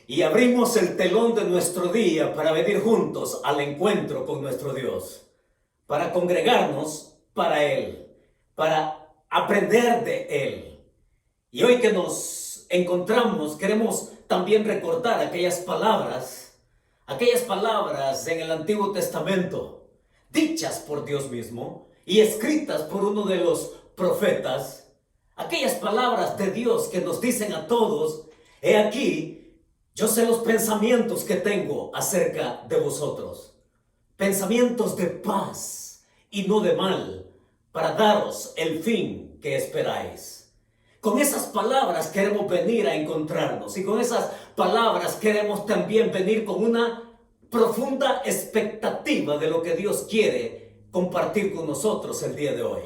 y abrimos el telón de nuestro día para venir juntos al encuentro con nuestro Dios, para congregarnos para Él, para aprender de Él. Y hoy que nos encontramos, queremos también recordar aquellas palabras en el Antiguo Testamento, dichas por Dios mismo y escritas por uno de los profetas, aquellas palabras de Dios que nos dicen a todos: he aquí, yo sé los pensamientos que tengo acerca de vosotros, pensamientos de paz y no de mal, para daros el fin que esperáis. Con esas palabras queremos venir a encontrarnos, y con esas palabras queremos también venir con una profunda expectativa de lo que Dios quiere compartir con nosotros el día de hoy.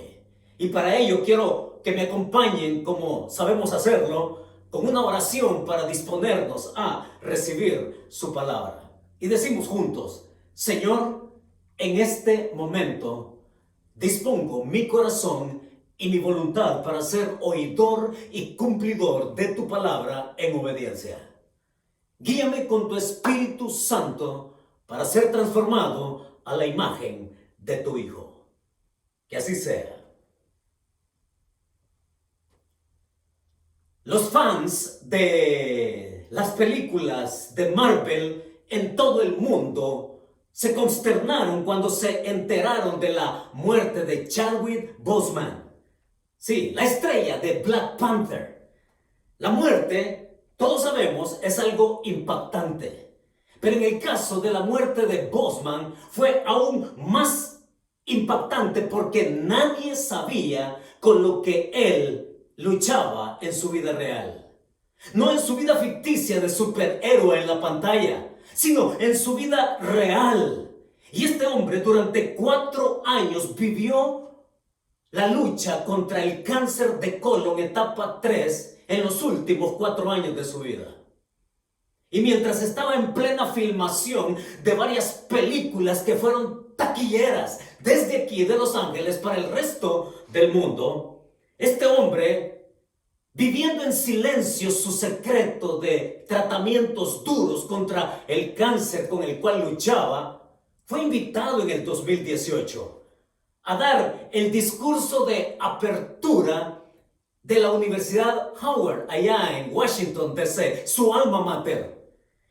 Y para ello quiero que me acompañen, como sabemos hacerlo, con una oración para disponernos a recibir su palabra. Y decimos juntos: Señor, en este momento dispongo mi corazón y mi voluntad para ser oidor y cumplidor de tu palabra en obediencia. Guíame con tu Espíritu Santo para ser transformado a la imagen de tu Hijo. Que así sea. Los fans de las películas de Marvel en todo el mundo se consternaron cuando se enteraron de la muerte de Chadwick Boseman. Sí, la estrella de Black Panther. La muerte, todos sabemos, es algo impactante. Pero en el caso de la muerte de Boseman fue aún más impactante porque nadie sabía con lo que él luchaba en su vida real. No en su vida ficticia de superhéroe en la pantalla, sino en su vida real. Y este hombre durante 4 años vivió la lucha contra el cáncer de colon etapa 3 en los últimos 4 años de su vida. Y mientras estaba en plena filmación de varias películas que fueron taquilleras desde aquí de Los Ángeles para el resto del mundo, este hombre, viviendo en silencio su secreto de tratamientos duros contra el cáncer con el cual luchaba, fue invitado en el 2018 a dar el discurso de apertura de la Universidad Howard, allá en Washington, D.C., su alma mater.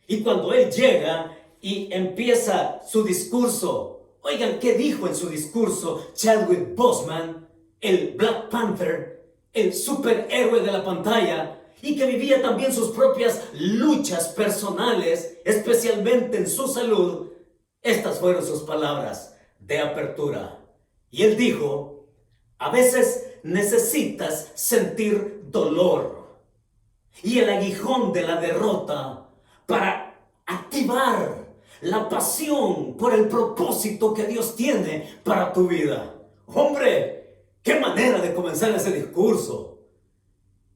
Y cuando él llega y empieza su discurso, oigan qué dijo en su discurso Chadwick Boseman, el Black Panther, el superhéroe de la pantalla, y que vivía también sus propias luchas personales, especialmente en su salud. Estas fueron sus palabras de apertura. Y él dijo: a veces necesitas sentir dolor y el aguijón de la derrota para activar la pasión por el propósito que Dios tiene para tu vida. Hombre, qué manera de comenzar ese discurso.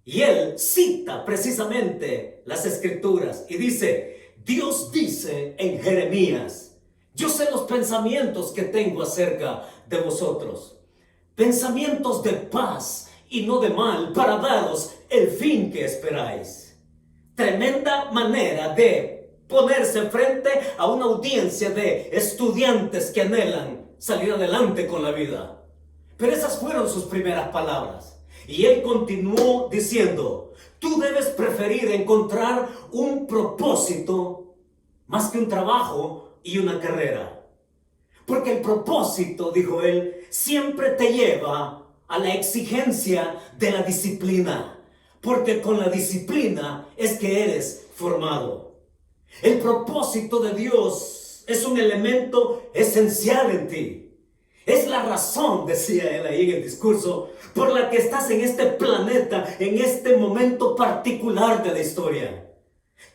Y él cita precisamente las escrituras y dice: Dios dice en Jeremías: yo sé los pensamientos que tengo acerca de vosotros, pensamientos de paz y no de mal, para daros el fin que esperáis. Tremenda manera de ponerse frente a una audiencia de estudiantes que anhelan salir adelante con la vida. Pero esas fueron sus primeras palabras. Y él continuó diciendo: tú debes preferir encontrar un propósito más que un trabajo y una carrera. Porque el propósito, dijo él, siempre te lleva a la exigencia de la disciplina. Porque con la disciplina es que eres formado. El propósito de Dios es un elemento esencial en ti. Es la razón, decía él ahí en el discurso, por la que estás en este planeta, en este momento particular de la historia.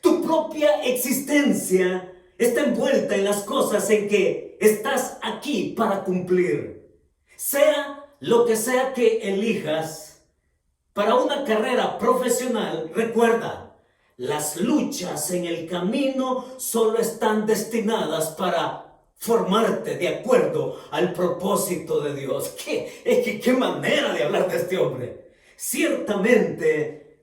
Tu propia existencia está envuelta en las cosas en que estás aquí para cumplir. Sea lo que sea que elijas para una carrera profesional, recuerda, las luchas en el camino solo están destinadas para formarte de acuerdo al propósito de Dios. ¿Qué manera de hablar de este hombre? Ciertamente,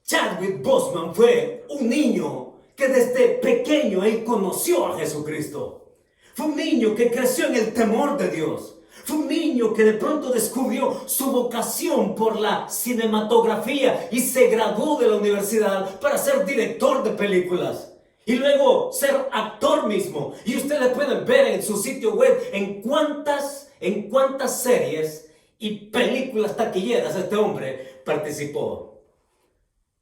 Chadwick Boseman fue un niño que desde pequeño él conoció a Jesucristo. Fue un niño que creció en el temor de Dios. Fue un niño que de pronto descubrió su vocación por la cinematografía y se graduó de la universidad para ser director de películas. Y luego ser actor mismo. Y ustedes pueden ver en su sitio web en cuántas series y películas taquilleras este hombre participó.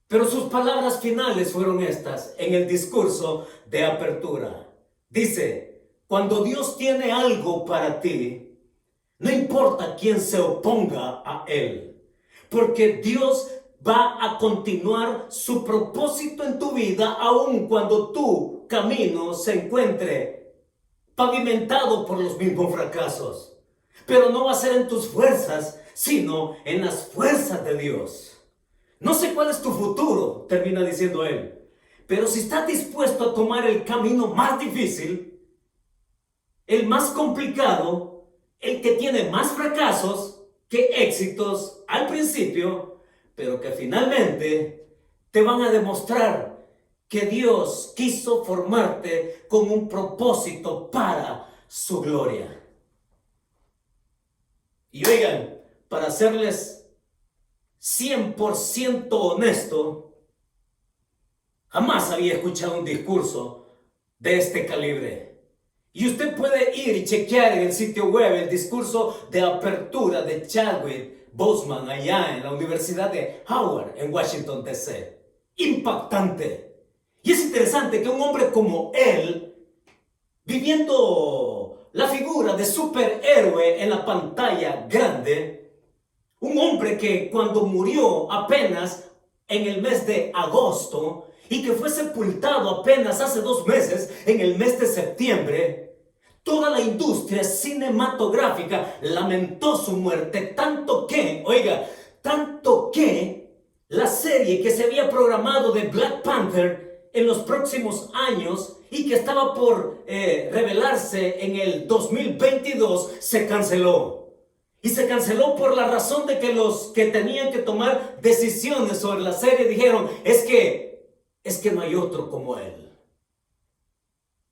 Pero sus palabras finales fueron estas en el discurso de apertura. Dice, cuando Dios tiene algo para ti, no importa quién se oponga a él, porque Dios va a continuar su propósito en tu vida aun cuando tu camino se encuentre pavimentado por los mismos fracasos. Pero no va a ser en tus fuerzas, sino en las fuerzas de Dios. No sé cuál es tu futuro, termina diciendo él, pero si estás dispuesto a tomar el camino más difícil, el más complicado, el que tiene más fracasos que éxitos al principio, pero que finalmente te van a demostrar que Dios quiso formarte con un propósito para su gloria. Y oigan, para serles 100% honesto, jamás había escuchado un discurso de este calibre. Y usted puede ir y chequear en el sitio web el discurso de apertura de Chadwick Boseman allá en la Universidad de Howard en Washington, D.C. Impactante. Y es interesante que un hombre como él, viviendo la figura de superhéroe en la pantalla grande, un hombre que cuando murió apenas en el mes de agosto y que fue sepultado apenas hace 2 meses, en el mes de septiembre, toda la industria cinematográfica lamentó su muerte, tanto que la serie que se había programado de Black Panther en los próximos años y que estaba por revelarse en el 2022 se canceló. Y se canceló por la razón de que los que tenían que tomar decisiones sobre la serie dijeron, es que no hay otro como él.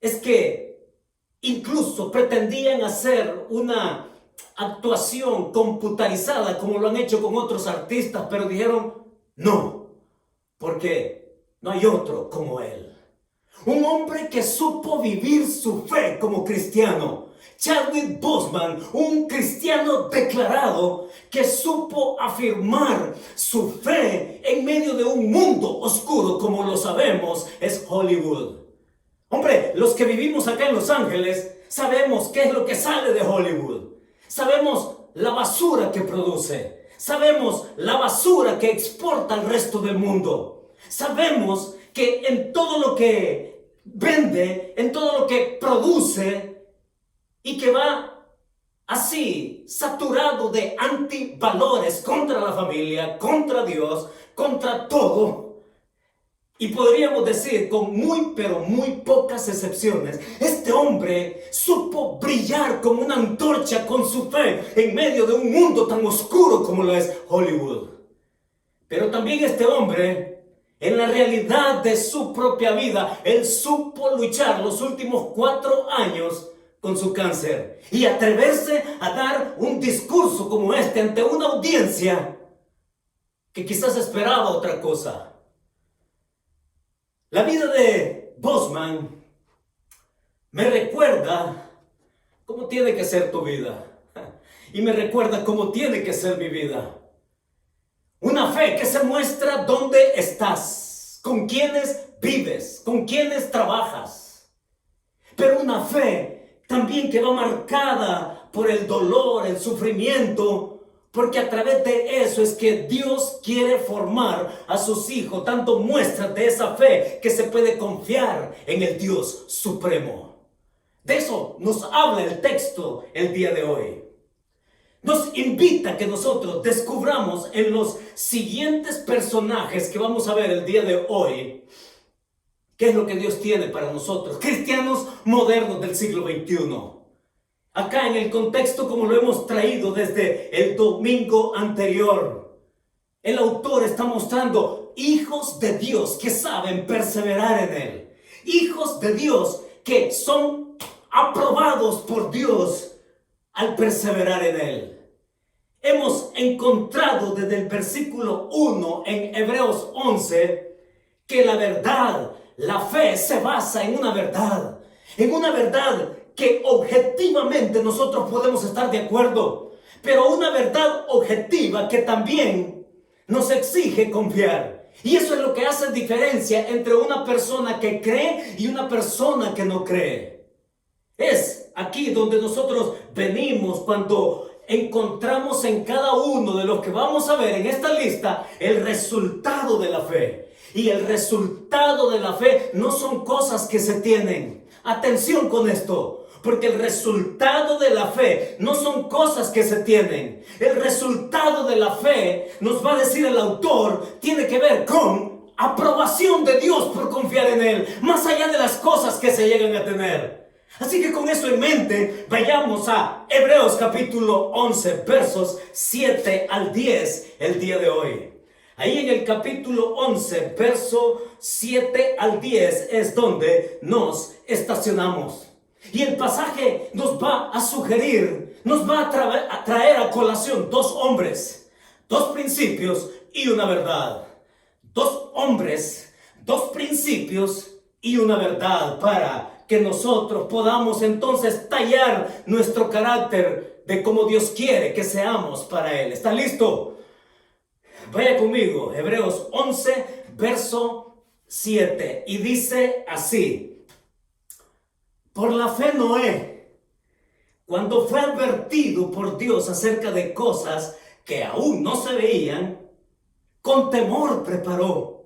Es que incluso pretendían hacer una actuación computarizada como lo han hecho con otros artistas, pero dijeron no, porque no hay otro como él. Un hombre que supo vivir su fe como cristiano. Chadwick Boseman, un cristiano declarado que supo afirmar su fe en medio de un mundo oscuro, como lo sabemos, es Hollywood. Hombre, los que vivimos acá en Los Ángeles sabemos qué es lo que sale de Hollywood. Sabemos la basura que produce. Sabemos la basura que exporta al resto del mundo. Sabemos que en todo lo que vende, en todo lo que produce, y que va así, saturado de antivalores contra la familia, contra Dios, contra todo. Y podríamos decir, con muy, pero muy pocas excepciones, este hombre supo brillar como una antorcha con su fe en medio de un mundo tan oscuro como lo es Hollywood. Pero también este hombre, en la realidad de su propia vida, él supo luchar los últimos 4 años con su cáncer y atreverse a dar un discurso como este ante una audiencia que quizás esperaba otra cosa. La vida de Boseman me recuerda cómo tiene que ser tu vida y me recuerda cómo tiene que ser mi vida. Una fe que se muestra dónde estás, con quiénes vives, con quiénes trabajas, pero una fe también que va marcada por el dolor, el sufrimiento, porque a través de eso es que Dios quiere formar a sus hijos, dando muestras de esa fe que se puede confiar en el Dios supremo. De eso nos habla el texto el día de hoy. Nos invita a que nosotros descubramos en los siguientes personajes que vamos a ver el día de hoy qué es lo que Dios tiene para nosotros, cristianos modernos del siglo XXI. Acá en el contexto como lo hemos traído desde el domingo anterior, el autor está mostrando hijos de Dios que saben perseverar en Él. hijos de Dios que son aprobados por Dios al perseverar en Él. Hemos encontrado desde el versículo 1 en Hebreos 11 que la verdad, la fe se basa en una verdad que objetivamente nosotros podemos estar de acuerdo, pero una verdad objetiva que también nos exige confiar. Y eso es lo que hace diferencia entre una persona que cree y una persona que no cree. Es aquí donde nosotros venimos cuando encontramos en cada uno de los que vamos a ver en esta lista el resultado de la fe. Y el resultado de la fe no son cosas que se tienen. Atención con esto. Porque el resultado de la fe no son cosas que se tienen. El resultado de la fe, nos va a decir el autor, tiene que ver con aprobación de Dios por confiar en Él, más allá de las cosas que se llegan a tener. Así que con eso en mente, vayamos a Hebreos capítulo 11, versos 7 al 10 el día de hoy. Ahí en el capítulo 11, verso 7 al 10 es donde nos estacionamos. Y el pasaje nos va a sugerir, nos va a traer a colación dos hombres, dos principios y una verdad. Dos hombres, dos principios y una verdad para que nosotros podamos entonces tallar nuestro carácter de como Dios quiere que seamos para Él. ¿Está listo? Vaya conmigo, Hebreos 11, verso 7. Y dice así: por la fe Noé, cuando fue advertido por Dios acerca de cosas que aún no se veían, con temor preparó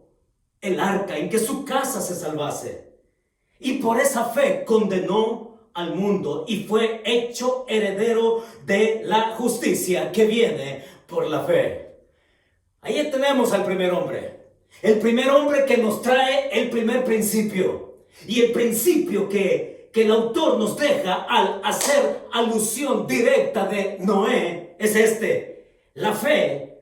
el arca en que su casa se salvase. Y por esa fe condenó al mundo y fue hecho heredero de la justicia que viene por la fe. Ahí tenemos al primer hombre. El primer hombre que nos trae el primer principio. Y el principio que el autor nos deja al hacer alusión directa de Noé es este. La fe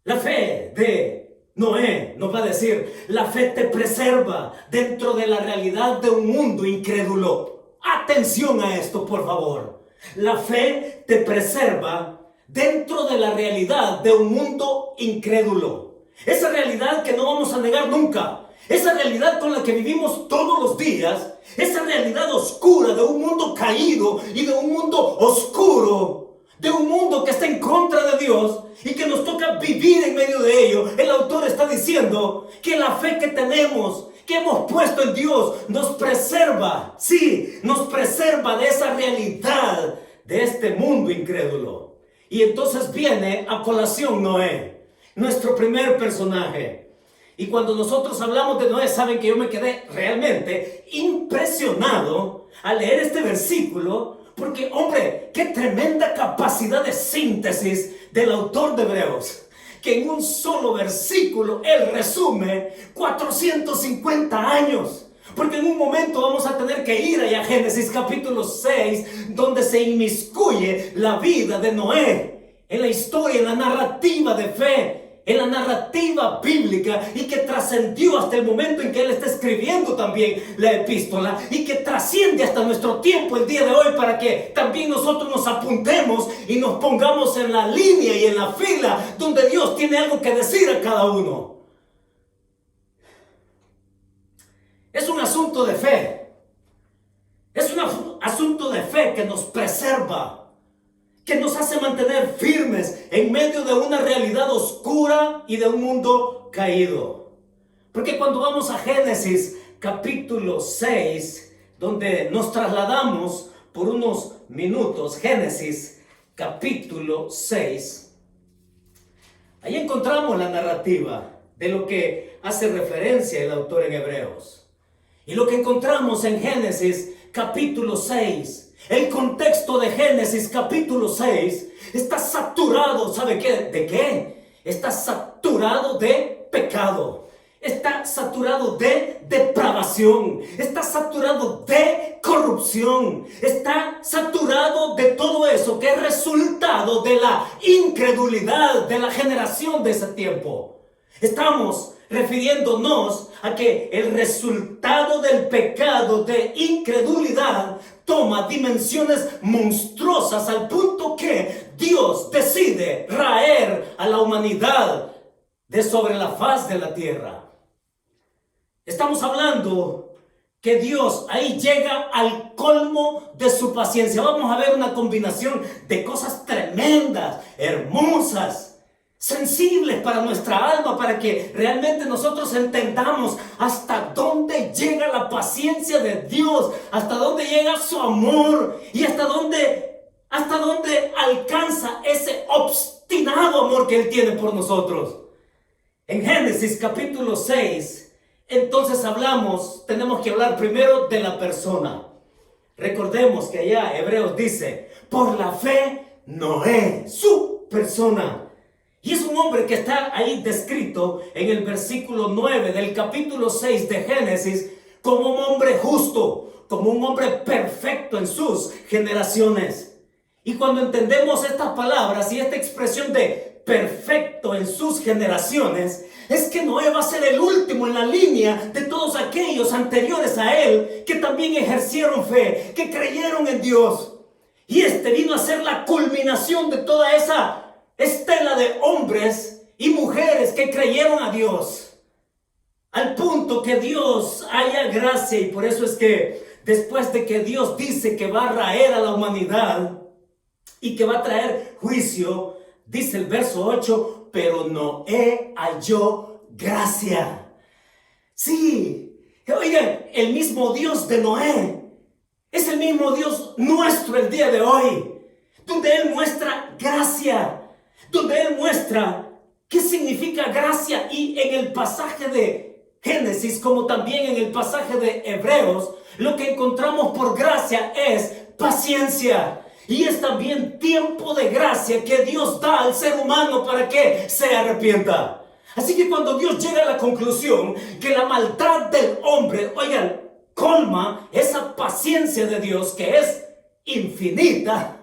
de Noé nos va a decir, la fe te preserva dentro de la realidad de un mundo incrédulo. Atención a esto, por favor. La fe te preserva dentro de la realidad de un mundo incrédulo. Esa realidad que no vamos a negar nunca. Esa realidad con la que vivimos todos los días, esa realidad oscura de un mundo caído y de un mundo oscuro, de un mundo que está en contra de Dios y que nos toca vivir en medio de ello. El autor está diciendo que la fe que tenemos, que hemos puesto en Dios, nos preserva, sí, nos preserva de esa realidad, de este mundo incrédulo. Y entonces viene a colación Noé, nuestro primer personaje. Y cuando nosotros hablamos de Noé, saben que yo me quedé realmente impresionado al leer este versículo, porque, hombre, qué tremenda capacidad de síntesis del autor de Hebreos, que en un solo versículo él resume 450 años. Porque en un momento vamos a tener que ir allá a Génesis capítulo 6, donde se inmiscuye la vida de Noé, en la historia, en la narrativa de fe, en la narrativa bíblica, y que trascendió hasta el momento en que él está escribiendo también la epístola, y que trasciende hasta nuestro tiempo el día de hoy, para que también nosotros nos apuntemos y nos pongamos en la línea y en la fila donde Dios tiene algo que decir a cada uno. Es un asunto de fe. Es un asunto de fe que nos preserva, que nos hace mantener firmes en medio de una realidad oscura y de un mundo caído. Porque cuando vamos a Génesis capítulo 6, donde nos trasladamos por unos minutos, Génesis capítulo 6, ahí encontramos la narrativa de lo que hace referencia el autor en Hebreos. Y lo que encontramos en Génesis capítulo 6, el contexto de Génesis capítulo 6 está saturado, ¿sabe qué? ¿De qué? Está saturado de pecado. Está saturado de depravación. Está saturado de corrupción. Está saturado de todo eso que es resultado de la incredulidad de la generación de ese tiempo. Estamos refiriéndonos a que el resultado del pecado de incredulidad toma dimensiones monstruosas al punto que Dios decide raer a la humanidad de sobre la faz de la tierra. Estamos hablando que Dios ahí llega al colmo de su paciencia. Vamos a ver una combinación de cosas tremendas, hermosas, sensibles para nuestra alma, para que realmente nosotros entendamos hasta dónde llega la paciencia de Dios, hasta dónde llega su amor y hasta dónde alcanza ese obstinado amor que Él tiene por nosotros. En Génesis capítulo 6, entonces tenemos que hablar primero de la persona. Recordemos que allá Hebreos dice, por la fe Noé, su persona. Y es un hombre que está ahí descrito en el versículo 9 del capítulo 6 de Génesis como un hombre justo, como un hombre perfecto en sus generaciones. Y cuando entendemos estas palabras y esta expresión de perfecto en sus generaciones, es que Noé va a ser el último en la línea de todos aquellos anteriores a él que también ejercieron fe, que creyeron en Dios. Y este vino a ser la culminación de toda esa estela de hombres y mujeres que creyeron a Dios, al punto que Dios haya gracia. Y por eso es que después de que Dios dice que va a raer a la humanidad y que va a traer juicio, dice el verso 8, pero Noé halló gracia. Sí, oigan, el mismo Dios de Noé es el mismo Dios nuestro el día de hoy, donde Él muestra gracia, donde Él muestra qué significa gracia. Y en el pasaje de Génesis, como también en el pasaje de Hebreos, lo que encontramos por gracia es paciencia. Y es también tiempo de gracia que Dios da al ser humano para que se arrepienta. Así que cuando Dios llega a la conclusión que la maldad del hombre, oigan, colma esa paciencia de Dios que es infinita,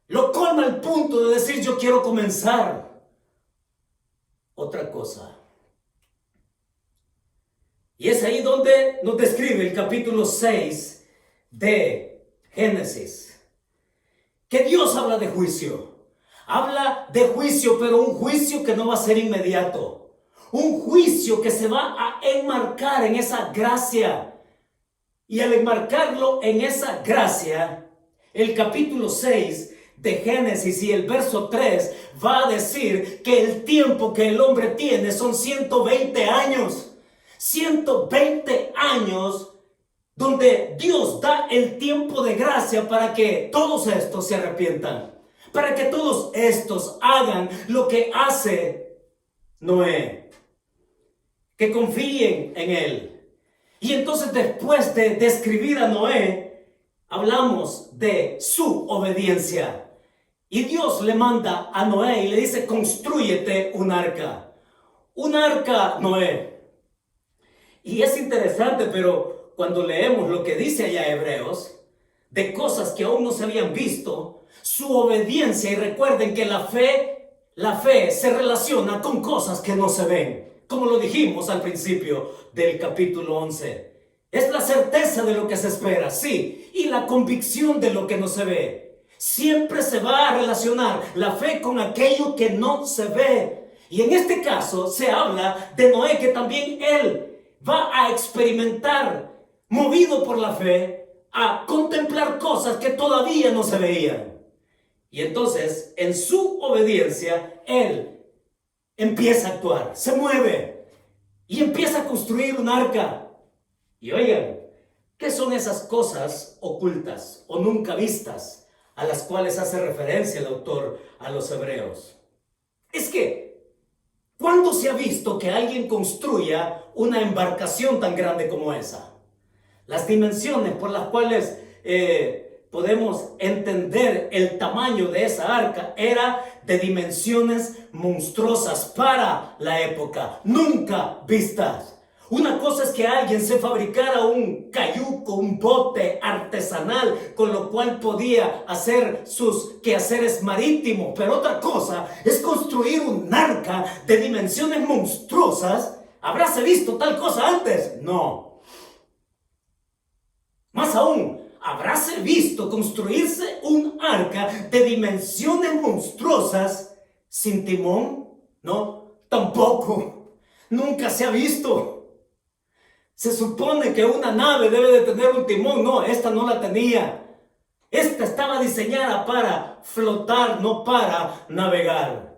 lo colma al punto de decir, yo quiero comenzar otra cosa. Y es ahí donde nos describe el capítulo 6 de Génesis, que Dios habla de juicio. Habla de juicio, pero un juicio que no va a ser inmediato. Un juicio que se va a enmarcar en esa gracia. Y al enmarcarlo en esa gracia, el capítulo 6 de Génesis y el verso 3 va a decir que el tiempo que el hombre tiene son 120 años. 120 años donde Dios da el tiempo de gracia para que todos estos se arrepientan, para que todos estos hagan lo que hace Noé, que confíen en Él. Y entonces, después de describir a Noé, hablamos de su obediencia. Y Dios le manda a Noé y le dice, constrúyete un arca. Un arca, Noé. Y es interesante, pero cuando leemos lo que dice allá Hebreos, de cosas que aún no se habían visto, su obediencia, y recuerden que la fe se relaciona con cosas que no se ven, como lo dijimos al principio del capítulo 11. Es la certeza de lo que se espera, sí, y la convicción de lo que no se ve. Siempre se va a relacionar la fe con aquello que no se ve. Y en este caso se habla de Noé, que también él va a experimentar, movido por la fe, a contemplar cosas que todavía no se veían. Y entonces, en su obediencia, él empieza a actuar, se mueve y empieza a construir un arca. Y oigan, ¿qué son esas cosas ocultas o nunca vistas a las cuales hace referencia el autor a los hebreos? Es que, ¿cuándo se ha visto que alguien construya una embarcación tan grande como esa? Las dimensiones por las cuales podemos entender el tamaño de esa arca era de dimensiones monstruosas para la época, nunca vistas. Una cosa es que alguien se fabricara un cayuco, un bote artesanal con lo cual podía hacer sus quehaceres marítimos, pero otra cosa es construir un arca de dimensiones monstruosas ¿Habráse visto tal cosa antes? No. Más aún, ¿habráse visto construirse un arca de dimensiones monstruosas sin timón? No, tampoco. Nunca se ha visto. Se supone que una nave debe de tener un timón. No, esta no la tenía. Esta estaba diseñada para flotar, no para navegar.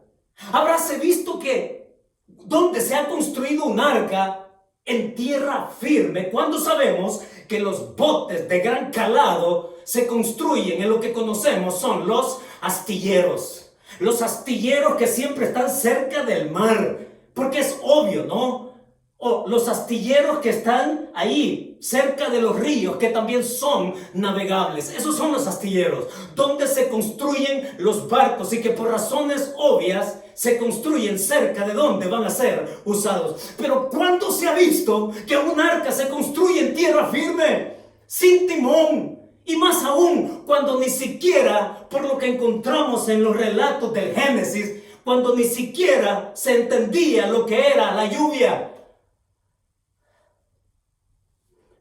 Habráse visto que donde se ha construido un arca en tierra firme, cuando sabemos que los botes de gran calado se construyen en lo que conocemos son los astilleros. Los astilleros que siempre están cerca del mar, porque es obvio, ¿no? O los astilleros que están ahí, cerca de los ríos, que también son navegables. Esos son los astilleros, donde se construyen los barcos y que por razones obvias se construyen cerca de donde van a ser usados. Pero ¿cuándo se ha visto que un arca se construye en tierra firme, sin timón? Y más aún, cuando ni siquiera, por lo que encontramos en los relatos del Génesis, cuando ni siquiera se entendía lo que era la lluvia.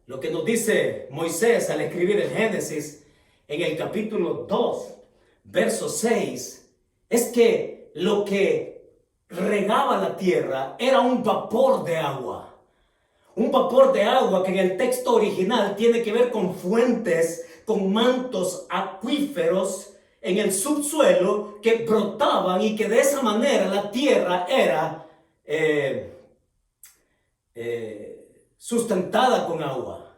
Lo que nos dice Moisés al escribir el Génesis en el capítulo 2, verso 6, es que lo que regaba la tierra era un vapor de agua. Un vapor de agua que en el texto original tiene que ver con fuentes, con mantos acuíferos en el subsuelo que brotaban y que de esa manera la tierra era sustentada con agua.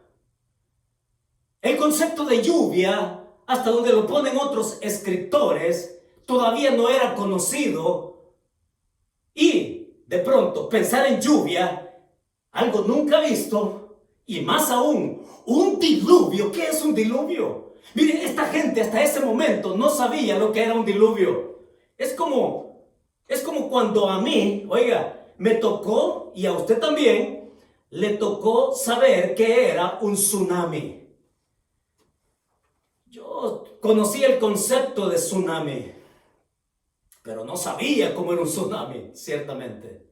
El concepto de lluvia, hasta donde lo ponen otros escritores, todavía no era conocido. Y de pronto pensar en lluvia, algo nunca visto, y más aún, un diluvio. ¿Qué es un diluvio? Miren, esta gente hasta ese momento no sabía lo que era un diluvio. Es como cuando a mí, oiga, me tocó, y a usted también, le tocó saber que era un tsunami. Yo conocí el concepto de tsunami, pero no sabía cómo era un tsunami, ciertamente.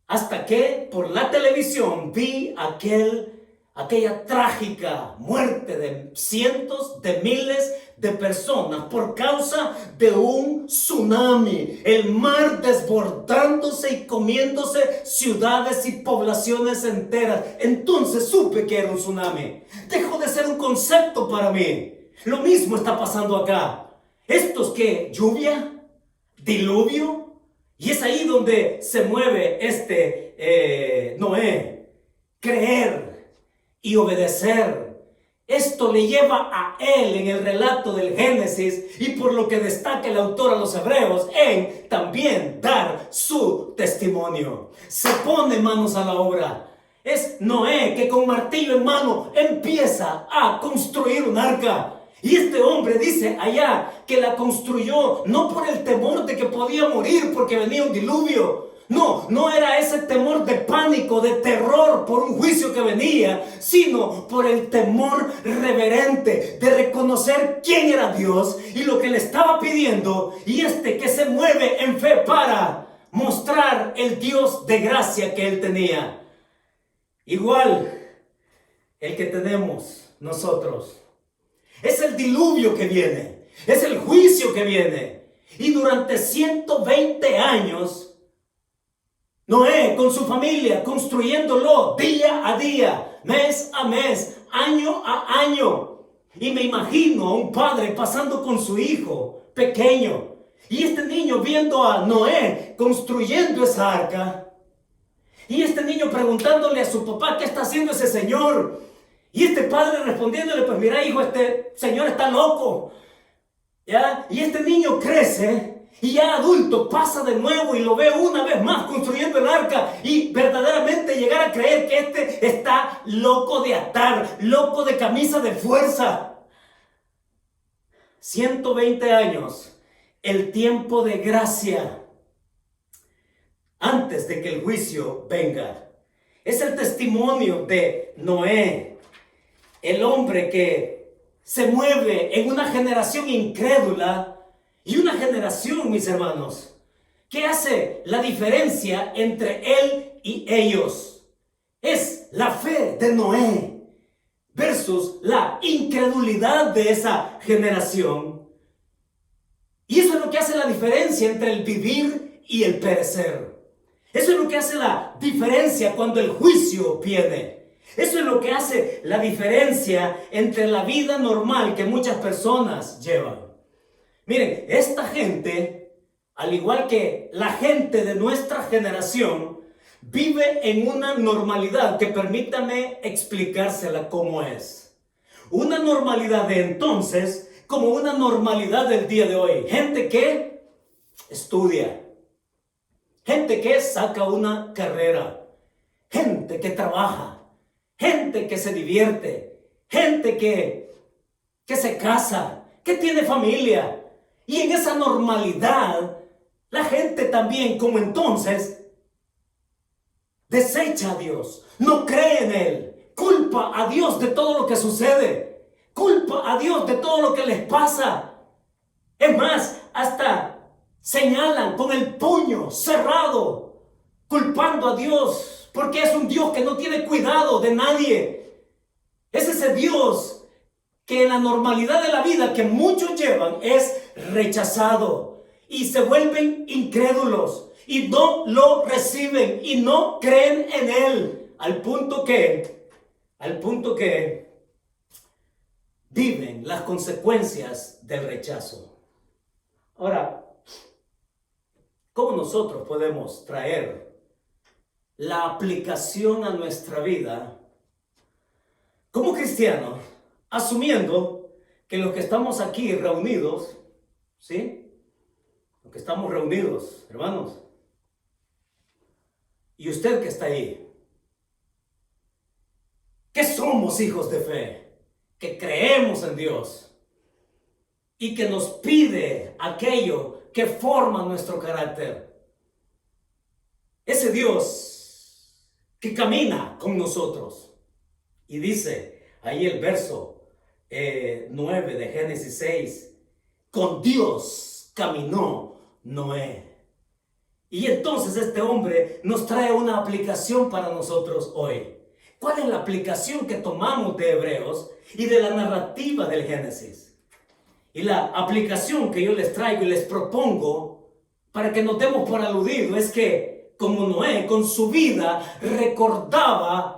Hasta que por la televisión vi aquella trágica muerte de cientos de miles de personas por causa de un tsunami. El mar desbordándose y comiéndose ciudades y poblaciones enteras. Entonces supe que era un tsunami. Dejó de ser un concepto para mí. Lo mismo está pasando acá. ¿Estos qué? ¿Lluvia? ¿Diluvio? Y es ahí donde se mueve Noé. Creer y obedecer. Esto le lleva a él en el relato del Génesis y por lo que destaca el autor a los hebreos en también dar su testimonio. Se pone manos a la obra. Es Noé que con martillo en mano empieza a construir un arca. Y este hombre dice allá que la construyó no por el temor de que podía morir porque venía un diluvio. No era ese temor de pánico, de terror por un juicio que venía, sino por el temor reverente de reconocer quién era Dios y lo que le estaba pidiendo, y que se mueve en fe para mostrar el Dios de gracia que él tenía. Igual el que tenemos nosotros. Es el diluvio que viene, es el juicio que viene. Y durante 120 años, Noé con su familia construyéndolo día a día, mes a mes, año a año. Y me imagino a un padre pasando con su hijo pequeño. Y este niño viendo a Noé construyendo esa arca. Y este niño preguntándole a su papá, ¿qué está haciendo ese señor? Y este padre respondiéndole, pues mira hijo, este señor está loco. ¿Ya? Y este niño crece y ya adulto pasa de nuevo y lo ve una vez más construyendo el arca y verdaderamente llegar a creer que este está loco de atar, loco de camisa de fuerza. 120 años, el tiempo de gracia antes de que el juicio venga. Es el testimonio de Noé, el hombre que se mueve en una generación incrédula y una generación, mis hermanos, que hace la diferencia entre él y ellos. Es la fe de Noé versus la incredulidad de esa generación. Y eso es lo que hace la diferencia entre el vivir y el perecer. Eso es lo que hace la diferencia cuando el juicio viene. Eso es lo que hace la diferencia entre la vida normal que muchas personas llevan. Miren, esta gente, al igual que la gente de nuestra generación, vive en una normalidad que permítame explicársela cómo es. Una normalidad de entonces como una normalidad del día de hoy. Gente que estudia, gente que saca una carrera, gente que trabaja, gente que se divierte, gente que se casa, que tiene familia. Y en esa normalidad, la gente también, como entonces, desecha a Dios, no cree en Él, culpa a Dios de todo lo que sucede, culpa a Dios de todo lo que les pasa. Es más, hasta señalan con el puño cerrado, culpando a Dios, porque es un Dios que no tiene cuidado de nadie. Es ese Dios que en la normalidad de la vida que muchos llevan es rechazado y se vuelven incrédulos y no lo reciben y no creen en Él al punto que viven las consecuencias del rechazo. Ahora, ¿cómo nosotros podemos traer la aplicación a nuestra vida como cristianos, asumiendo que los que estamos aquí reunidos, ¿sí? Los que estamos reunidos, hermanos, y usted que está ahí, que somos hijos de fe, que creemos en Dios y que nos pide aquello que forma nuestro carácter. Ese Dios que camina con nosotros. Y dice ahí el verso 9 de Génesis 6, con Dios caminó Noé. Y entonces este hombre nos trae una aplicación para nosotros hoy. ¿Cuál es la aplicación que tomamos de Hebreos y de la narrativa del Génesis? Y la aplicación que yo les traigo y les propongo para que nos demos por aludido es que como Noé con su vida recordaba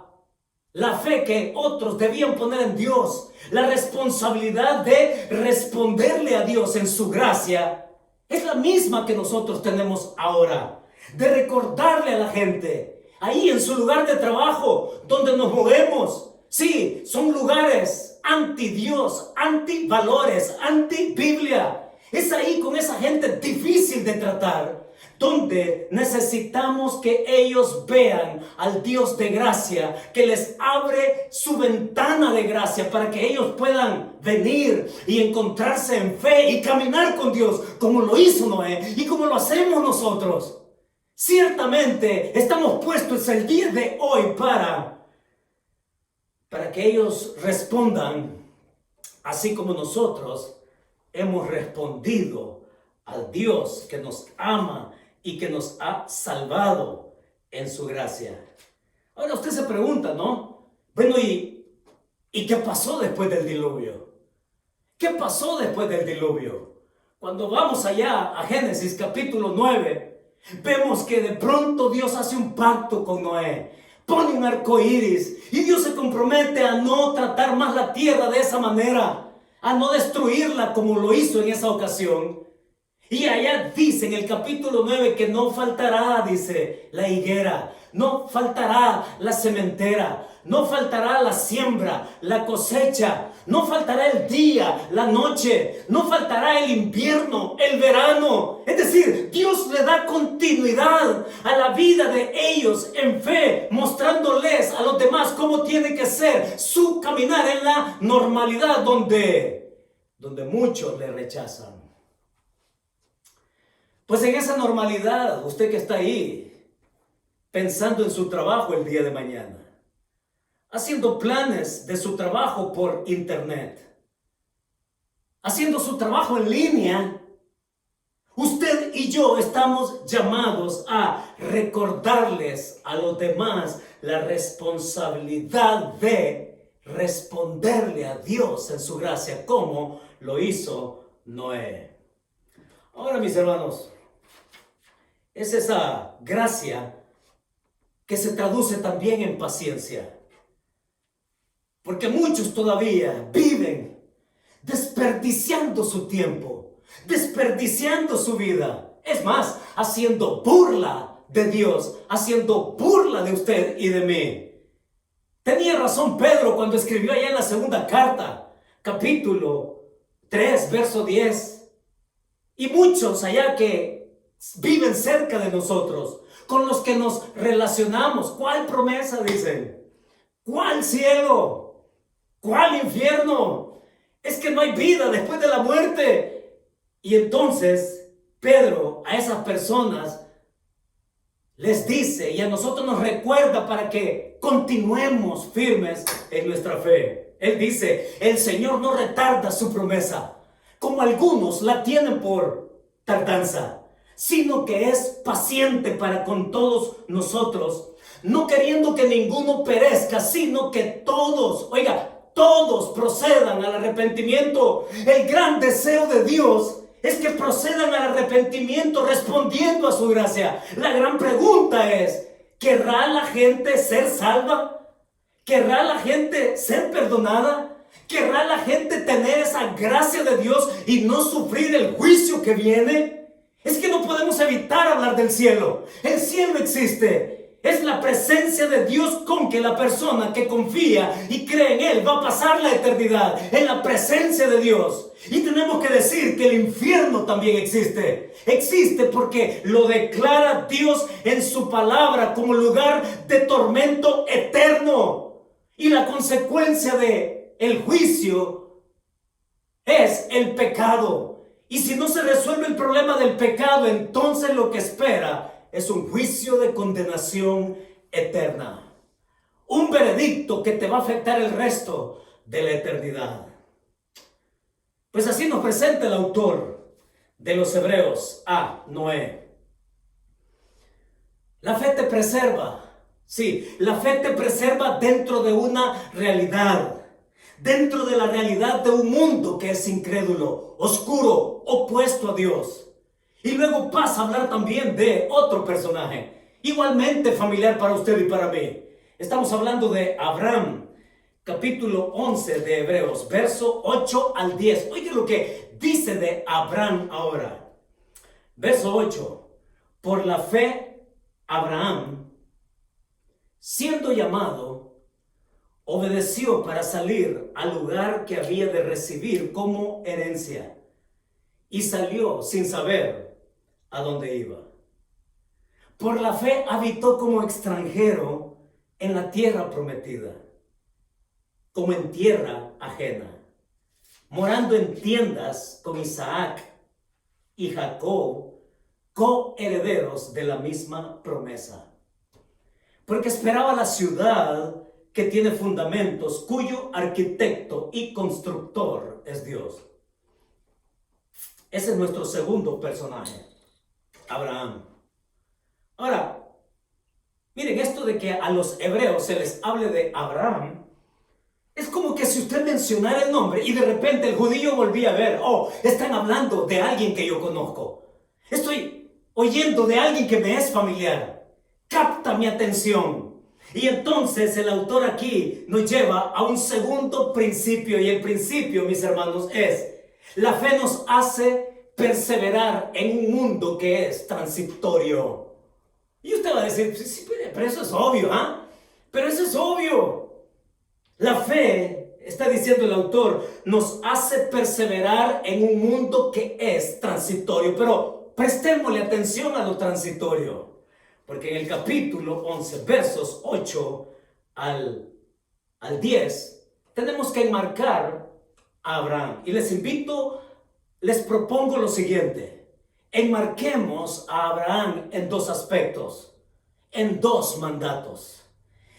la fe que otros debían poner en Dios, la responsabilidad de responderle a Dios en su gracia, es la misma que nosotros tenemos ahora, de recordarle a la gente, ahí en su lugar de trabajo, donde nos movemos. Sí, son lugares anti-Dios, anti-valores, anti-Biblia. Es ahí con esa gente difícil de tratar, donde necesitamos que ellos vean al Dios de gracia, que les abre su ventana de gracia para que ellos puedan venir y encontrarse en fe y caminar con Dios, como lo hizo Noé y como lo hacemos nosotros. Ciertamente estamos puestos el día de hoy para que ellos respondan así como nosotros hemos respondido al Dios que nos ama y que nos ha salvado en su gracia. Ahora usted se pregunta, ¿no? Bueno, ¿y qué pasó después del diluvio? ¿Qué pasó después del diluvio? Cuando vamos allá a Génesis capítulo 9, vemos que de pronto Dios hace un pacto con Noé. Pone un arco iris y Dios se compromete a no tratar más la tierra de esa manera, a no destruirla como lo hizo en esa ocasión. Y allá dice en el capítulo 9 que no faltará, dice, la higuera, no faltará la sementera, no faltará la siembra, la cosecha, no faltará el día, la noche, no faltará el invierno, el verano. Es decir, Dios le da continuidad a la vida de ellos en fe, mostrándoles a los demás cómo tiene que ser su caminar en la normalidad donde muchos le rechazan. Pues en esa normalidad, usted que está ahí, pensando en su trabajo el día de mañana, haciendo planes de su trabajo por internet, haciendo su trabajo en línea, Usted y yo estamos llamados a recordarles a los demás la responsabilidad de responderle a Dios en su gracia, como lo hizo Noé. Ahora, mis hermanos, es esa gracia que se traduce también en paciencia. Porque muchos todavía viven desperdiciando su tiempo, desperdiciando su vida. Es más, haciendo burla de Dios, haciendo burla de usted y de mí. Tenía razón Pedro cuando escribió allá en la segunda carta, capítulo 3, verso 10. Y muchos allá que viven cerca de nosotros, con los que nos relacionamos. ¿Cuál promesa dicen? ¿Cuál cielo? ¿Cuál infierno? Es que no hay vida después de la muerte. Y entonces Pedro a esas personas les dice y a nosotros nos recuerda para que continuemos firmes en nuestra fe. Él dice, el Señor no retarda su promesa, como algunos la tienen por tardanza, sino que es paciente para con todos nosotros, no queriendo que ninguno perezca, sino que todos, todos procedan al arrepentimiento. El gran deseo de Dios es que procedan al arrepentimiento respondiendo a su gracia. La gran pregunta es, ¿querrá la gente ser salva? ¿Querrá la gente ser perdonada? ¿Querrá la gente tener esa gracia de Dios y no sufrir el juicio que viene? Es que no podemos evitar hablar del cielo. El cielo existe. Es la presencia de Dios con que la persona que confía y cree en Él va a pasar la eternidad en la presencia de Dios. Y tenemos que decir que el infierno también existe. Existe porque lo declara Dios en su palabra como lugar de tormento eterno. Y la consecuencia de el juicio es el pecado. Y si no se resuelve el problema del pecado, entonces lo que espera es un juicio de condenación eterna. Un veredicto que te va a afectar el resto de la eternidad. Pues así nos presenta el autor de los Hebreos a Noé. La fe te preserva. Sí, la fe te preserva dentro de una realidad. Dentro de la realidad de un mundo que es incrédulo, oscuro, opuesto a Dios. Y luego pasa a hablar también de otro personaje, igualmente familiar para usted y para mí. Estamos hablando de Abraham, capítulo 11 de Hebreos, verso 8 al 10. Oiga lo que dice de Abraham ahora. Verso 8. Por la fe, Abraham, siendo llamado, obedeció para salir al lugar que había de recibir como herencia. Y salió sin saber a dónde iba. Por la fe habitó como extranjero en la tierra prometida, como en tierra ajena, morando en tiendas con Isaac y Jacob, coherederos de la misma promesa. Porque esperaba la ciudad que tiene fundamentos, cuyo arquitecto y constructor es Dios. Ese es nuestro segundo personaje, Abraham. Ahora, miren, esto de que a los hebreos se les hable de Abraham, es como que si usted mencionara el nombre y de repente el judío volvía a ver, están hablando de alguien que yo conozco. Estoy oyendo de alguien que me es familiar. Capta mi atención. Y entonces el autor aquí nos lleva a un segundo principio, y el principio, mis hermanos, es: la fe nos hace perseverar en un mundo que es transitorio. Y usted va a decir, sí, pero eso es obvio, ¿ah? Pero eso es obvio. La fe, está diciendo el autor, nos hace perseverar en un mundo que es transitorio. Pero prestémosle atención a lo transitorio. Porque en el capítulo 11, versos 8 al 10, tenemos que enmarcar a Abraham. Y les propongo lo siguiente: enmarquemos a Abraham en dos aspectos, en dos mandatos.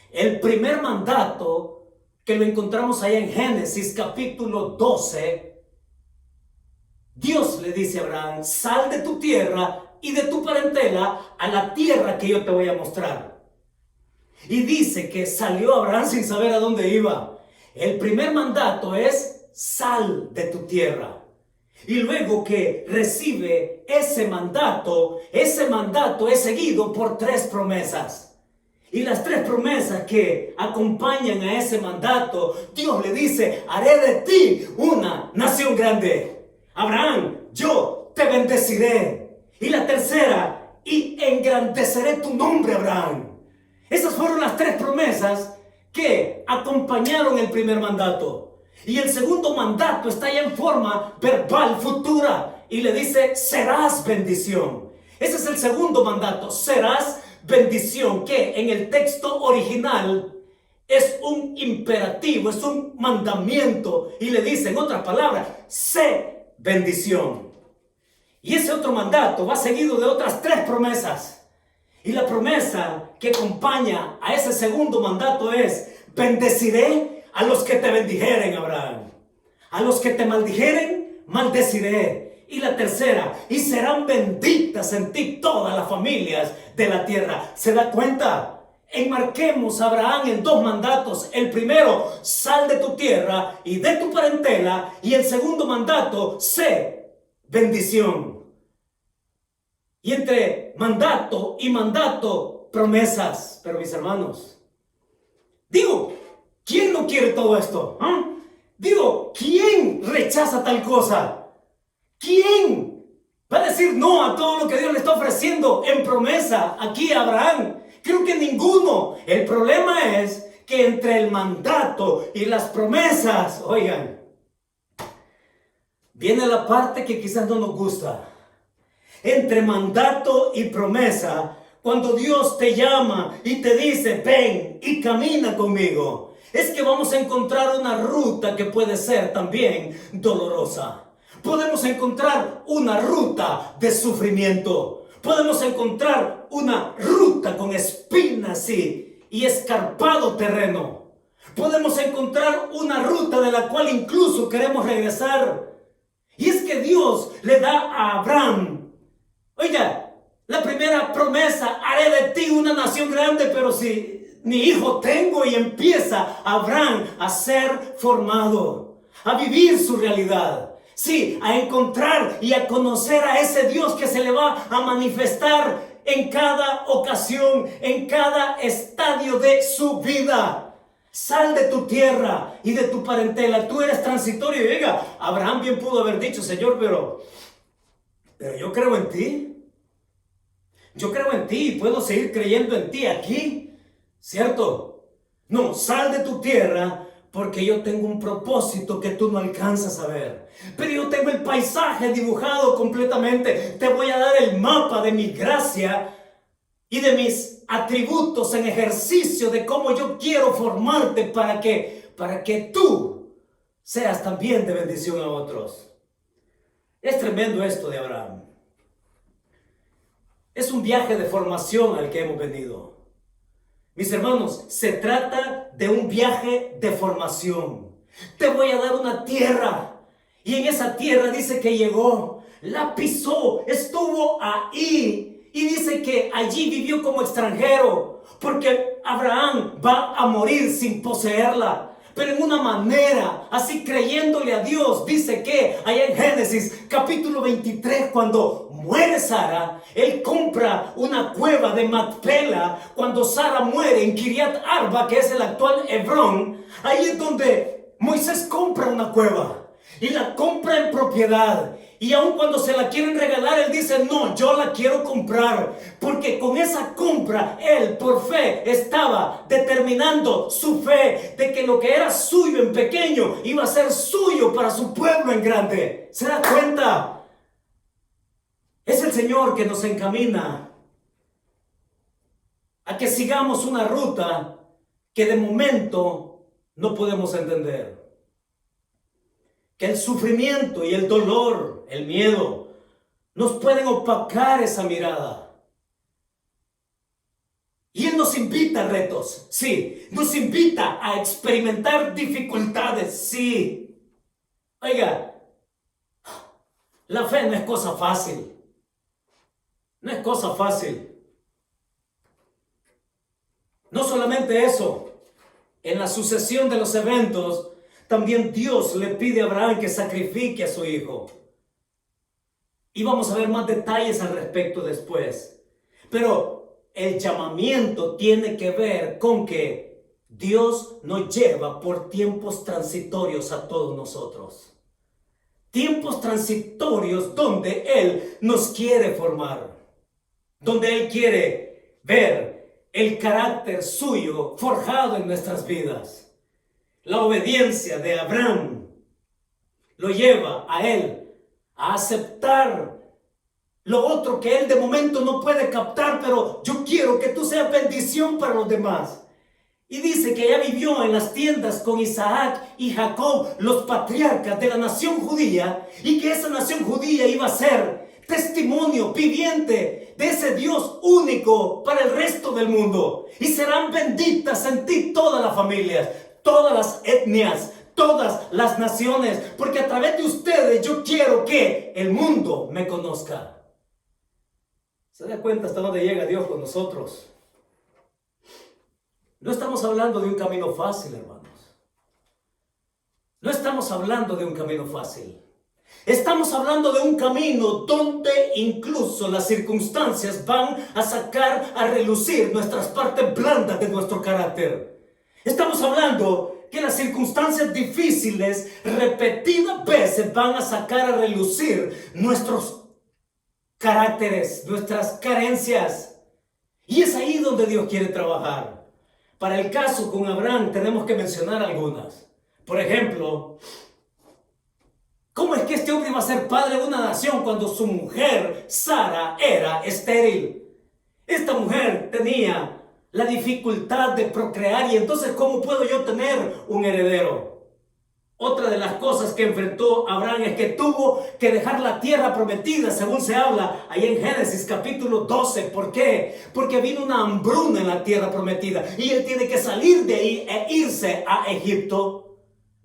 El primer mandato, que lo encontramos allá en Génesis capítulo 12, Dios le dice a Abraham, sal de tu tierra y de tu parentela a la tierra que yo te voy a mostrar. Y dice que salió Abraham sin saber a dónde iba. El primer mandato es, sal de tu tierra. Y luego que recibe ese mandato es seguido por 3 promesas. Y las 3 promesas que acompañan a ese mandato, Dios le dice, haré de ti una nación grande. Abraham, yo te bendeciré. Y la tercera, y engrandeceré tu nombre, Abraham. Esas fueron las 3 promesas que acompañaron el primer mandato. Y el segundo mandato está ya en forma verbal futura y le dice, serás bendición. Ese es el segundo mandato, serás bendición, que en el texto original es un imperativo, es un mandamiento y le dice en otras palabras, sé bendición. Y ese otro mandato va seguido de otras 3 promesas. Y la promesa que acompaña a ese segundo mandato es, bendeciré a los que te bendijeren, Abraham. A los que te maldijeren, maldeciré. Y la tercera, y serán benditas en ti todas las familias de la tierra. ¿Se da cuenta? Enmarquemos a Abraham en 2 mandatos. El primero, sal de tu tierra y de tu parentela. Y el segundo mandato, sé bendición. Y entre mandato y mandato, promesas. Pero mis hermanos, digo, ¿quién no quiere todo esto? Digo, ¿quién rechaza tal cosa? ¿Quién va a decir no a todo lo que Dios le está ofreciendo en promesa aquí a Abraham? Creo que ninguno. El problema es que entre el mandato y las promesas, oigan, viene la parte que quizás no nos gusta. Entre mandato y promesa, cuando Dios te llama y te dice, ven y camina conmigo, es que vamos a encontrar una ruta que puede ser también dolorosa. Podemos encontrar una ruta de sufrimiento. Podemos encontrar una ruta con espinas y escarpado terreno. Podemos encontrar una ruta de la cual incluso queremos regresar. Y es que Dios le da a Abraham, oiga, la primera promesa, haré de ti una nación grande, pero si ni hijo tengo, y empieza Abraham a ser formado, a vivir su realidad. Sí, a encontrar y a conocer a ese Dios que se le va a manifestar en cada ocasión, en cada estadio de su vida. Sal de tu tierra y de tu parentela. Tú eres transitorio. Y oiga, Abraham bien pudo haber dicho, Señor, pero yo creo en ti. Yo creo en ti y puedo seguir creyendo en ti aquí, ¿cierto? No, sal de tu tierra porque yo tengo un propósito que tú no alcanzas a ver. Pero yo tengo el paisaje dibujado completamente. Te voy a dar el mapa de mi gracia y de mis atributos en ejercicio de cómo yo quiero formarte para que tú seas también de bendición a otros. Es tremendo esto de Abraham. Es un viaje de formación al que hemos venido. Mis hermanos, se trata de un viaje de formación. Te voy a dar una tierra. Y en esa tierra dice que llegó, la pisó, estuvo ahí. Y dice que allí vivió como extranjero. Porque Abraham va a morir sin poseerla. Pero en una manera, así creyéndole a Dios, dice que allá en Génesis capítulo 23, cuando muere Sara, él compra una cueva de Macpela. Cuando Sara muere en Kiriat Arba, que es el actual Hebrón, ahí es donde Moisés compra una cueva y la compra en propiedad. Y aun cuando se la quieren regalar, él dice, no, yo la quiero comprar. Porque con esa compra, él por fe estaba determinando su fe de que lo que era suyo en pequeño iba a ser suyo para su pueblo en grande. ¿Se da cuenta? Es el Señor que nos encamina a que sigamos una ruta que de momento no podemos entender. Que el sufrimiento y el dolor, el miedo, nos pueden opacar esa mirada. Y Él nos invita a retos, sí. Nos invita a experimentar dificultades, sí. Oiga, La fe no es cosa fácil. No es cosa fácil. No solamente eso, en la sucesión de los eventos, también Dios le pide a Abraham que sacrifique a su hijo. Y vamos a ver más detalles al respecto después. Pero el llamamiento tiene que ver con que Dios nos lleva por tiempos transitorios a todos nosotros. Tiempos transitorios donde Él nos quiere formar. Donde Él quiere ver el carácter suyo forjado en nuestras vidas. La obediencia de Abraham lo lleva a Él a aceptar lo otro que Él de momento no puede captar, pero yo quiero que tú seas bendición para los demás. Y dice que ella vivió en las tiendas con Isaac y Jacob, los patriarcas de la nación judía, y que esa nación judía iba a ser testimonio viviente de ese Dios único para el resto del mundo. Y serán benditas en ti todas las familias, todas las etnias, todas las naciones, porque a través de ustedes yo quiero que el mundo me conozca. ¿Se da cuenta hasta dónde llega Dios con nosotros? No estamos hablando de un camino fácil, hermanos. No estamos hablando de un camino fácil. Estamos hablando de un camino donde incluso las circunstancias van a sacar a relucir nuestras partes blandas de nuestro carácter. Estamos hablando que las circunstancias difíciles repetidas veces van a sacar a relucir nuestros caracteres, nuestras carencias. Y es ahí donde Dios quiere trabajar. Para el caso con Abraham tenemos que mencionar algunas. Por ejemplo, ¿cómo es que este hombre iba a ser padre de una nación cuando su mujer, Sara, era estéril? Esta mujer tenía la dificultad de procrear y entonces ¿cómo puedo yo tener un heredero? Otra de las cosas que enfrentó Abraham es que tuvo que dejar la tierra prometida, según se habla ahí en Génesis capítulo 12. ¿Por qué? Porque vino una hambruna en la tierra prometida y él tiene que salir de ahí e irse a Egipto,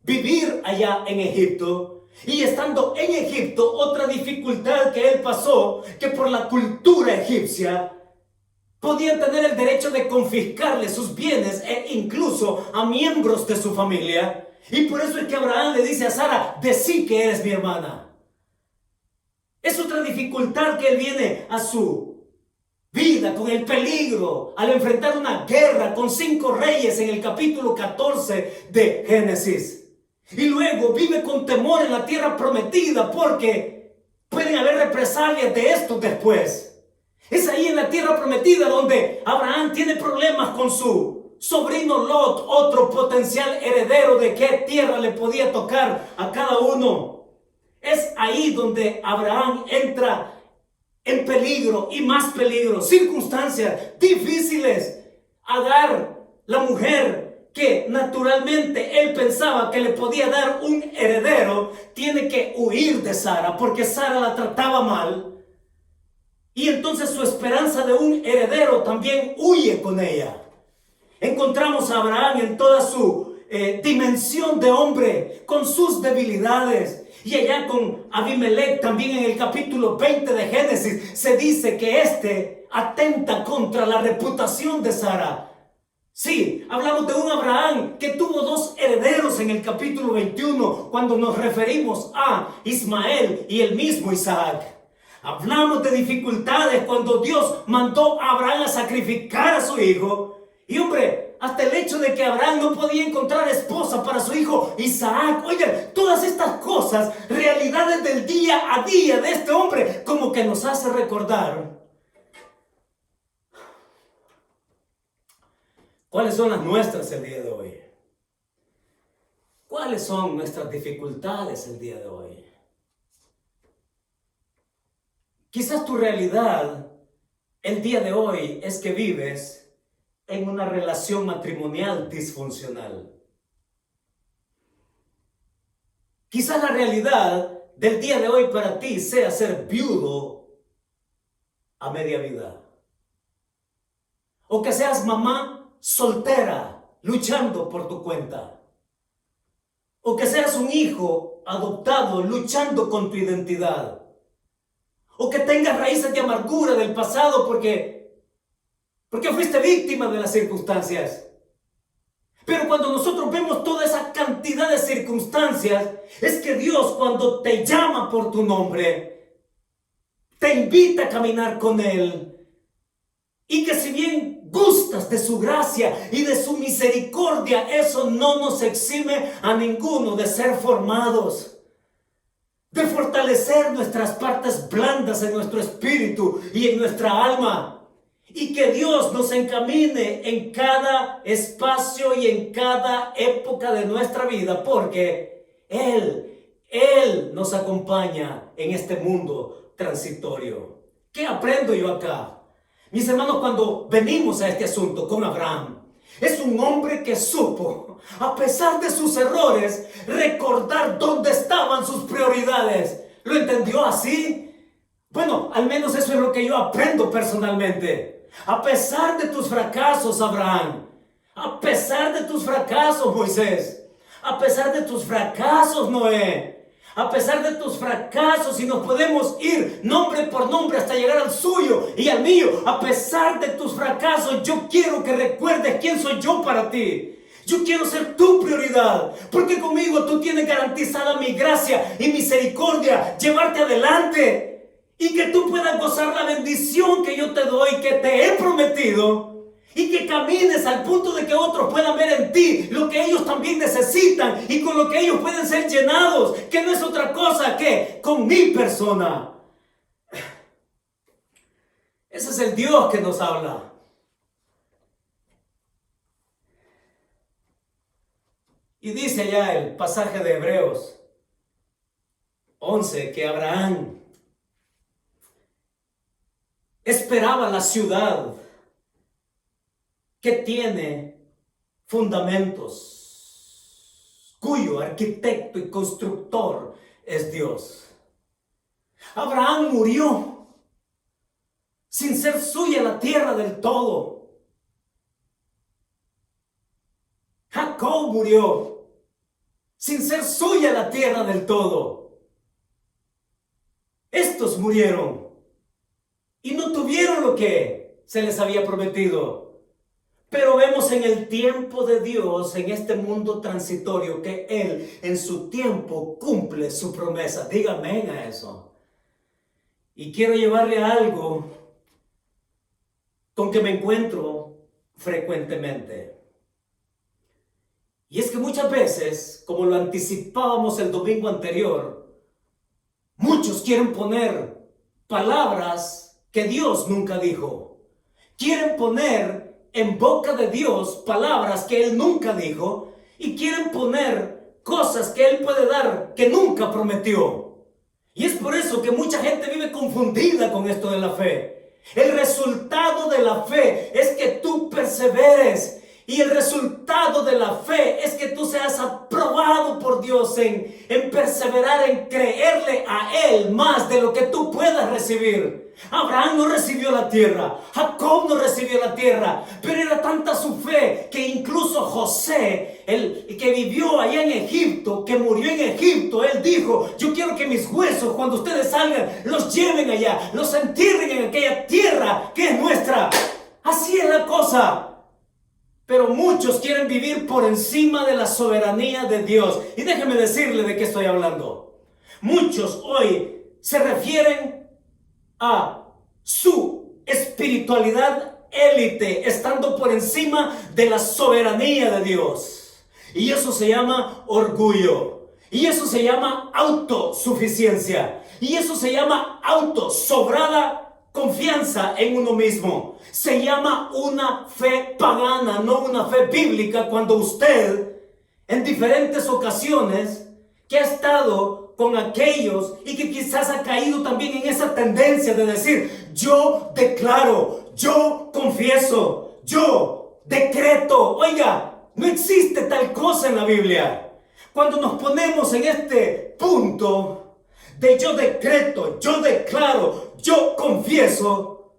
vivir allá en Egipto. Y estando en Egipto, otra dificultad que él pasó, que por la cultura egipcia podían tener el derecho de confiscarle sus bienes e incluso a miembros de su familia. Y por eso es que Abraham le dice a Sara, decí que eres mi hermana. Es otra dificultad que él viene a su vida con el peligro al enfrentar una guerra con 5 reyes en el capítulo 14 de Génesis. Y luego vive con temor en la tierra prometida porque pueden haber represalias de esto después. Es ahí en la tierra prometida donde Abraham tiene problemas con su sobrino Lot, otro potencial heredero de qué tierra le podía tocar a cada uno. Es ahí donde Abraham entra en peligro y más peligro, circunstancias difíciles. Agar, la mujer que naturalmente él pensaba que le podía dar un heredero, tiene que huir de Sara porque Sara la trataba mal. Y entonces su esperanza de un heredero también huye con ella. Encontramos a Abraham en toda su dimensión de hombre, con sus debilidades. Y allá con Abimelech, también en el capítulo 20 de Génesis, se dice que este atenta contra la reputación de Sara. Sí, hablamos de un Abraham que tuvo 2 herederos en el capítulo 21, cuando nos referimos a Ismael y el mismo Isaac. Hablamos de dificultades cuando Dios mandó a Abraham a sacrificar a su hijo. Y hombre, hasta el hecho de que Abraham no podía encontrar esposa para su hijo Isaac. Oigan, todas estas cosas, realidades del día a día de este hombre, como que nos hace recordar cuáles son las nuestras el día de hoy. ¿Cuáles son nuestras dificultades el día de hoy? Quizás tu realidad el día de hoy es que vives en una relación matrimonial disfuncional. Quizás la realidad del día de hoy para ti sea ser viudo a media vida. O que seas mamá soltera, luchando por tu cuenta. O que seas un hijo adoptado, luchando con tu identidad. o que tengas raíces de amargura del pasado porque fuiste víctima de las circunstancias. Pero cuando nosotros vemos toda esa cantidad de circunstancias, es que Dios, cuando te llama por tu nombre, te invita a caminar con Él. Y que si bien gustas de su gracia y de su misericordia, eso no nos exime a ninguno de ser formados, de fortalecer nuestras partes blandas en nuestro espíritu y en nuestra alma. Y que Dios nos encamine en cada espacio y en cada época de nuestra vida, porque Él nos acompaña en este mundo transitorio. ¿Qué aprendo yo acá? Mis hermanos, cuando venimos a este asunto con Abraham, es un hombre que supo, a pesar de sus errores, recordar dónde estaban sus prioridades. ¿Lo entendió así? Bueno, al menos eso es lo que yo aprendo personalmente. A pesar de tus fracasos, Abraham, a pesar de tus fracasos, Moisés, a pesar de tus fracasos, Noé, a pesar de tus fracasos, y nos podemos ir nombre por nombre hasta llegar al suyo y al mío, a pesar de tus fracasos, yo quiero que recuerdes quién soy yo para ti. Yo quiero ser tu prioridad, porque conmigo tú tienes garantizada mi gracia y misericordia, llevarte adelante. Y que tú puedas gozar la bendición que yo te doy, que te he prometido. Y que camines al punto de que otros puedan ver en ti lo que ellos también necesitan y con lo que ellos pueden ser llenados. Que no es otra cosa que con mi persona. Ese es el Dios que nos habla. Y dice allá el pasaje de Hebreos 11 que Abraham esperaba la ciudad que tiene fundamentos, cuyo arquitecto y constructor es Dios. Abraham murió sin ser suya la tierra del todo. Jacob murió sin ser suya la tierra del todo. Estos murieron y no tuvieron lo que se les había prometido. Pero vemos en el tiempo de Dios, en este mundo transitorio, que Él en su tiempo cumple su promesa. Dígame a eso. Y quiero llevarle algo con que me encuentro frecuentemente. Y es que muchas veces, como lo anticipábamos el domingo anterior, muchos quieren poner palabras que Dios nunca dijo. Quieren poner en boca de Dios palabras que Él nunca dijo y quieren poner cosas que Él puede dar que nunca prometió. Y es por eso que mucha gente vive confundida con esto de la fe. El resultado de la fe es que tú perseveres. Y el resultado de la fe es que tú seas aprobado por Dios en perseverar, en creerle a Él más de lo que tú puedas recibir. Abraham no recibió la tierra, Jacob no recibió la tierra, pero era tanta su fe que incluso José, el que vivió allá en Egipto, que murió en Egipto, él dijo: yo quiero que mis huesos, cuando ustedes salgan, los lleven allá, los entierren en aquella tierra que es nuestra. Así es la cosa. Pero muchos quieren vivir por encima de la soberanía de Dios. Y déjeme decirle de qué estoy hablando. Muchos hoy se refieren a su espiritualidad élite, estando por encima de la soberanía de Dios. Y eso se llama orgullo. Y eso se llama autosuficiencia. Y eso se llama autosobrada confianza en uno mismo. Se llama una fe pagana, no una fe bíblica. Cuando usted en diferentes ocasiones que ha estado con aquellos y que quizás ha caído también en esa tendencia de decir: yo declaro, yo confieso, yo decreto. Oiga, no existe tal cosa en la Biblia. Cuando nos ponemos en este punto de yo decreto, yo declaro, yo confieso,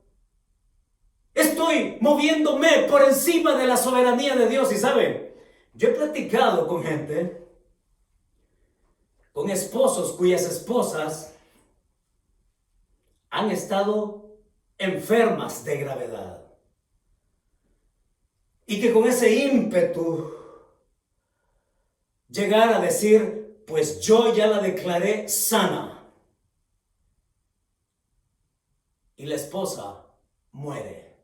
estoy moviéndome por encima de la soberanía de Dios. Y saben, yo he platicado con gente, con esposos cuyas esposas han estado enfermas de gravedad. Y que con ese ímpetu llegar a decir, pues yo ya la declaré sana. Y la esposa muere.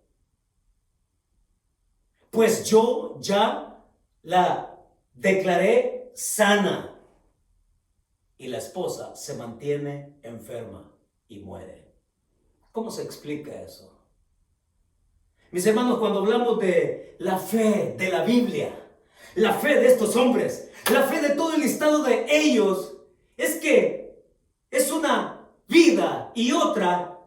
Pues yo ya la declaré sana. Y la esposa se mantiene enferma y muere. ¿Cómo se explica eso? Mis hermanos, cuando hablamos de la fe de la Biblia, la fe de estos hombres, la fe de todo el listado de ellos, es que es una vida y otra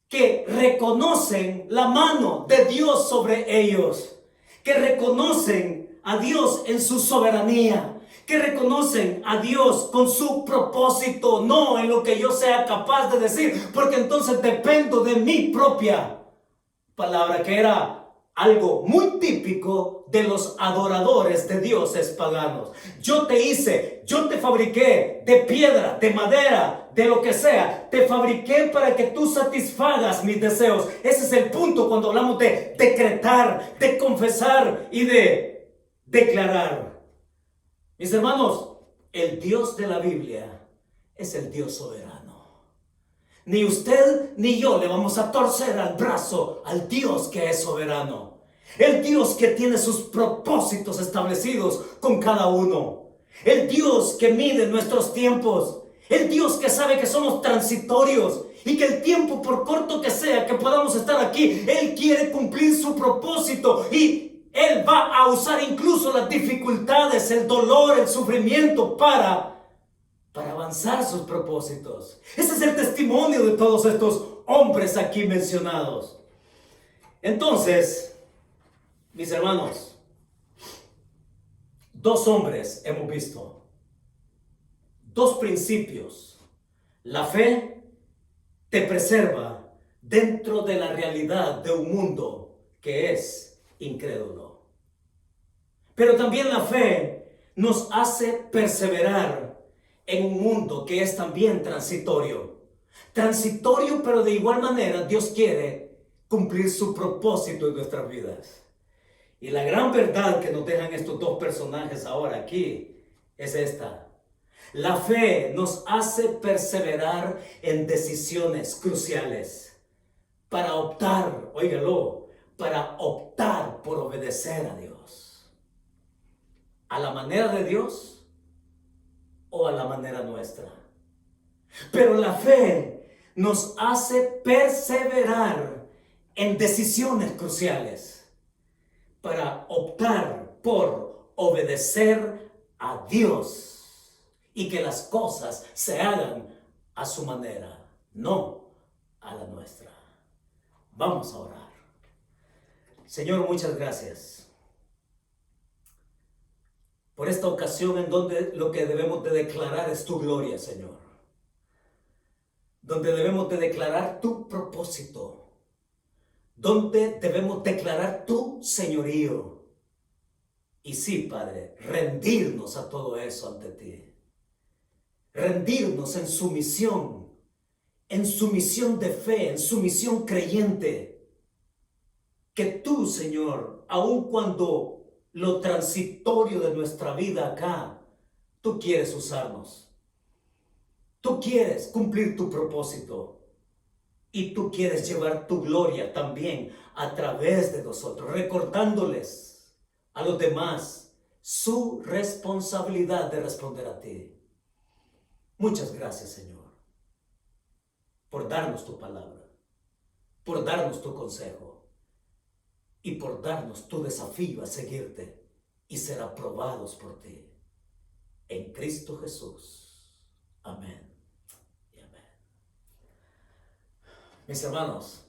que reconocen la mano de Dios sobre ellos, que reconocen a Dios en su soberanía, que reconocen a Dios con su propósito, no en lo que yo sea capaz de decir, porque entonces dependo de mi propia palabra, que era algo muy típico de los adoradores de dioses paganos. Yo te hice, yo te fabriqué de piedra, de madera, de lo que sea. Te fabriqué para que tú satisfagas mis deseos. Ese es el punto cuando hablamos de decretar, de confesar y de declarar. Mis hermanos, el Dios de la Biblia es el Dios soberano. Ni usted ni yo le vamos a torcer al brazo al Dios que es soberano. El Dios que tiene sus propósitos establecidos con cada uno. El Dios que mide nuestros tiempos. El Dios que sabe que somos transitorios y que el tiempo, por corto que sea, que podamos estar aquí, Él quiere cumplir su propósito y Él va a usar incluso las dificultades, el dolor, el sufrimiento para avanzar sus propósitos. Ese es el testimonio de todos estos hombres aquí mencionados. Entonces, mis hermanos, dos hombres hemos visto, dos principios. La fe te preserva dentro de la realidad de un mundo que es incrédulo. Pero también la fe nos hace perseverar en un mundo que es también transitorio. Transitorio, pero de igual manera Dios quiere cumplir su propósito en nuestras vidas. Y la gran verdad que nos dejan estos dos personajes ahora aquí es esta. La fe nos hace perseverar en decisiones cruciales para optar, óigalo, para optar por obedecer a Dios. A la manera de Dios o a la manera nuestra. Pero la fe nos hace perseverar en decisiones cruciales para optar por obedecer a Dios y que las cosas se hagan a su manera, no a la nuestra. Vamos a orar. Señor, muchas gracias por esta ocasión en donde lo que debemos de declarar es tu gloria, Señor. Donde debemos de declarar tu propósito. Donde debemos declarar tu señorío. Y sí, Padre, rendirnos a todo eso ante ti. Rendirnos en sumisión de fe, en sumisión creyente. Que tú, Señor, aun cuando lo transitorio de nuestra vida acá, tú quieres usarnos. Tú quieres cumplir tu propósito. Y tú quieres llevar tu gloria también a través de nosotros, recordándoles a los demás su responsabilidad de responder a ti. Muchas gracias, Señor, por darnos tu palabra, por darnos tu consejo y por darnos tu desafío a seguirte y ser aprobados por ti. En Cristo Jesús. Amén y amén. Mis hermanos,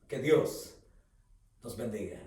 que Dios nos bendiga.